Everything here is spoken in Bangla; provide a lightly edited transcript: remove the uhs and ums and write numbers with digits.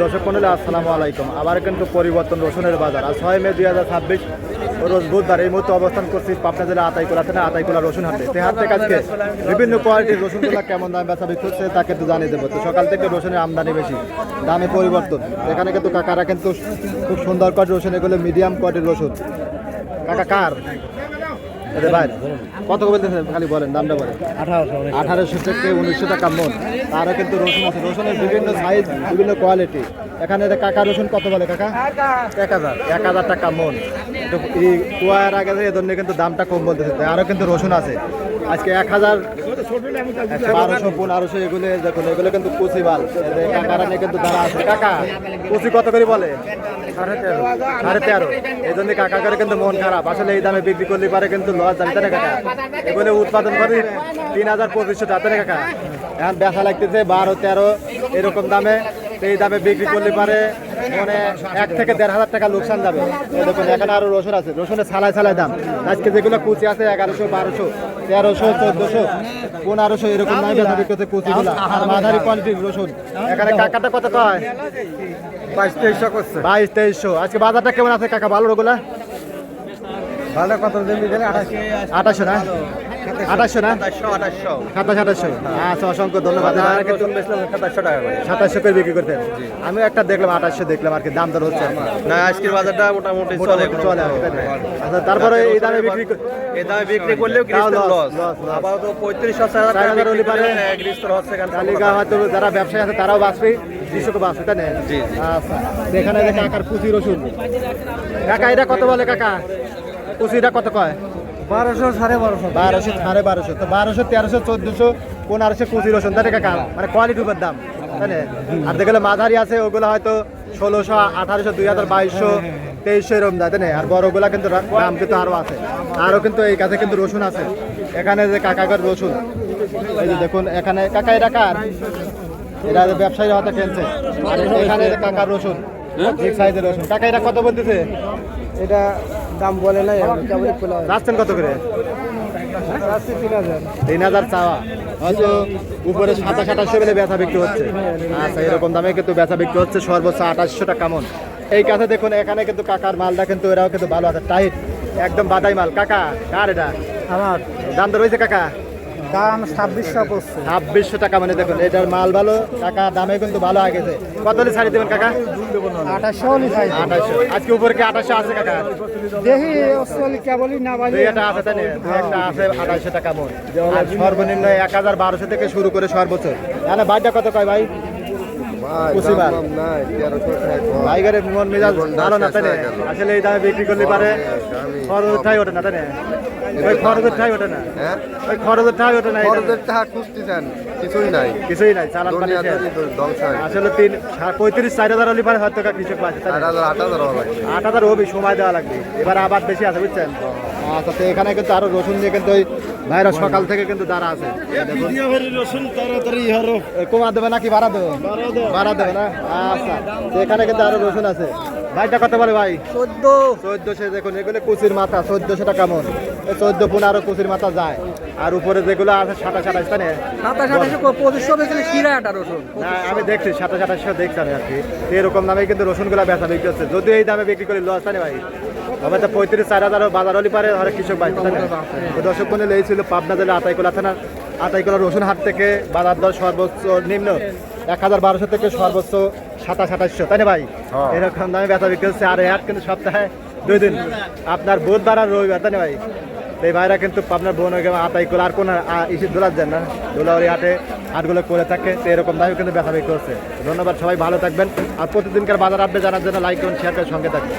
দর্শক মন্ডলী আসসালামু আলাইকুম। আবার কিন্তু পরিবর্তন রসুনের বাজার। আর 6 মে 2026 রোজ বুধবার এই মুহূর্তে অবস্থান করছি পাবনা জেলা আতাইকুলা থানা আতাইকুলা রসুন হাটে। সে হাট থেকে আজকে বিভিন্ন কোয়ালিটির রসুনগুলা কেমন দাম বেচা বিক্রি হচ্ছে তা কিন্তু জানিয়ে দেবো। তো সকাল থেকে রসুনের আমদানি বেশি, দামে পরিবর্তন। এখানে কিন্তু কাকারা কিন্তু খুব সুন্দর কোয়ালিটির রসুন, এগুলো মিডিয়াম কোয়ালিটির রসুন। কাকা কার ভাই কত বলতেছে খালি বলেন, দামটা বলেন। 1800 থেকে 1900 টাকা মন। আরও কিন্তু রসুন আছে, রসুনের বিভিন্ন সাইজ বিভিন্ন কোয়ালিটি। এখানে কাকা রসুন কত বলে কাকা? 1000 টাকা মন। এই কুয়ার আগে এই জন্য কিন্তু দামটা কম বলতেছে। আরও কিন্তু রসুন আছে আজকে 1000, 1200, 1500 এগুলো দেখুন। এগুলো কিন্তু কুচি মাল, কাকারা নিয়ে কিন্তু দাঁড়া আছে। কাকা কুচি কত করে বলে? 13.5। এই জন্য কাকা করে কিন্তু মন খারাপ। আসলে এই দামে বিক্রি করলে পারে কিন্তু লস যাবে না কাকা। এগুলো উৎপাদন করে 3000-2500 টাকা না কাকা। এখন বেচা লাগতেছে 12-13 এরকম দামে। এই দামে বিক্রি করলে পারে মানে 1 থেকে 1500 টাকা লোকসান যাবে। দেখুন এখানে আরো রসুন আছে, রসুনের ছালাই ছালাই দাম। আজকে যেগুলো কুচি আছে 1100, 1200, 1300, 1400, 1500 এরকম দামে বেচা বিক্রি করতে কুচিগুলো। আর মাঝারি কোয়ালিটির রসুন এখানে কাকাটা কত কয়? 2200 করছে। 2200। আজকে বাজারটা কেমন আছে কাকা? ভালো ওগুলা ভালো কত দিন দিলে 2800 না? 2800 না? 2700। আচ্ছা, অসংখ্য ধন্যবাদ। 2700 টাকা করে 2700 করে বিক্রি করতেন। আমি একটা দেখলাম 2800 দেখলাম আর কি, দাম দর হচ্ছে না। আজকের বাজারটা মোটামুটি চলে। আচ্ছা, তারপরে এই দামে বিক্রি করলেও লস। আপাতত 35,000 টাকা হলে পারে গ্রিস্তর হচ্ছে। তালিকা হয়তো যারা ব্যবসায়ী আছে তারাও বাঁচবে, কৃষকও বাঁচবে, তাই না? আচ্ছা, এখানে দেখে কাকার কুচি রসুন। কাকা এটা কত বলে কাকা? কুচিটা কত কয়? 1200, 1250। 1200, 1250। তো 1200, 1300, 1400, 1500 কুচি রসুন, তাই না কাকা? মানে কোয়ালিটির উপর দাম, তাই না? আর যেগুলো মাঝারি আছে ওগুলো হয়তো 1600, 1800, 2000, 2200, 2300 এরকম যায়, তাই না? আর বড়গুলা কিন্তু দাম কিন্তু আরও আছে। আরও কিন্তু এই কাছে কিন্তু রসুন আছে। এখানে যে কাকার রসুন, এই যে দেখুন এখানে কাকা এটা কার? এটা ব্যবসায়ীরা হয়তো কিনছে। আর এখানে কাকার রসুন, ঠিক সাইজের রসুন। কাকা এটা কত বলতেছে? এটা দাম বলে নাই, যাচ্ছেন কত করে? 3000 চাওয়া, হয়তো উপরে 2700 মিলে বেচা বিক্রি হচ্ছে। আচ্ছা, এরকম দামে কিন্তু বেচা বিক্রি হচ্ছে। সর্বোচ্চ 2800 টাকা মন। এই কাছে দেখুন এখানে কিন্তু কাকার মালটা কিন্তু এরাও কিন্তু ভালো আছে, টাইট একদম বাদাই মাল। কাকা কার এটা? আমার। দাম দর হয়েছে কাকা? দাম 2600 করছে। 2600 টাকা। মানে দেখুন এটার মাল ভালো, টাকা দামে কিন্তু ভালো হয়ে গেছে। কত হলে ছাড়ি দেবেন কাকা? 2800। আজকে উপরে কি 2800 আছে কাকা? দেখি কেবলই না বাজে এটা আছে, তাই না? একটা আছে 2800 টাকা মন। আর সর্বনিম্ন 1000-1200 থেকে শুরু করে সর্বোচ্চ। এখানে বাইটা কত কয় ভাই? ভাইগারের মন মেজাজ ভালো না, তাই না? আসলে এই দামে বিক্রি করলে পারে খরচের ঠাই ওঠে না, তাই না? ওই খরচের ঠাই ওঠে না, ওই খরচের ঠাই ওঠে না। কিছুই নাই, চালান পানি আসলে 35-4000 হলে পারে হয়তো কৃষক পাচ্ছে। 8000 হবে, সময় দেওয়া লাগবে। এবার আবার বেশি আছে, বুঝছেন? আচ্ছা, তো এখানে কিন্তু আরো রসুন দিয়ে কিন্তু ওই ভাইরা সকাল থেকে কিন্তু দাঁড়া আছে। কমা দেবে নাকি বাড়া দেবে? বাড়া দেবে না। আচ্ছা, তো এখানে কিন্তু আরো রসুন আছে। ভাইটা কত বলে ভাই? 1400। দেখুন এগুলো কুচির মাথা 1400 টাকা মন। 14-15 কুচির মাথা যায়। আর উপরে যেগুলো আছে 27-28, তাই না? 2700 রসুন। আমি দেখছি 2700 দেখছি আর কি। এরকম দামে কিন্তু রসুনগুলো বেচা বিক্রি হচ্ছে। যদি এই দামে বিক্রি করি লস, তাই না ভাই? তবে তো 35-4000 বাজার হলে পারে ধরে কৃষক ভাই, তাই না? তো দর্শক বন্ধু, এই ছিল পাবনা জেলা আতাইকুলা থানা আতাইকুলা রসুন হাট থেকে বাজার দর সর্বোচ্চ নিম্ন 1000-1200 থেকে সর্বোচ্চ 2700-2800, তাই না ভাই? এরকম দামে বেচা বিক্রি হচ্ছে। আর এই হাট কিন্তু সপ্তাহে 2 দিন, আপনার বুধবার আর রবিবার, তাই না ভাই? এই ভাইরা কিন্তু আপনার বোন আতাইকুলা আর কোনো দোলার যান না, দোলাওয়ারি হাটে হাটগুলো করে থাকে। তো এরকম দামে কিন্তু বেচা বিক্রি হচ্ছে। ধন্যবাদ, সবাই ভালো থাকবেন। আর প্রতিদিনকার বাজার আপডেট জানার জন্য লাইক করুন, শেয়ার করে সঙ্গে থাকবেন।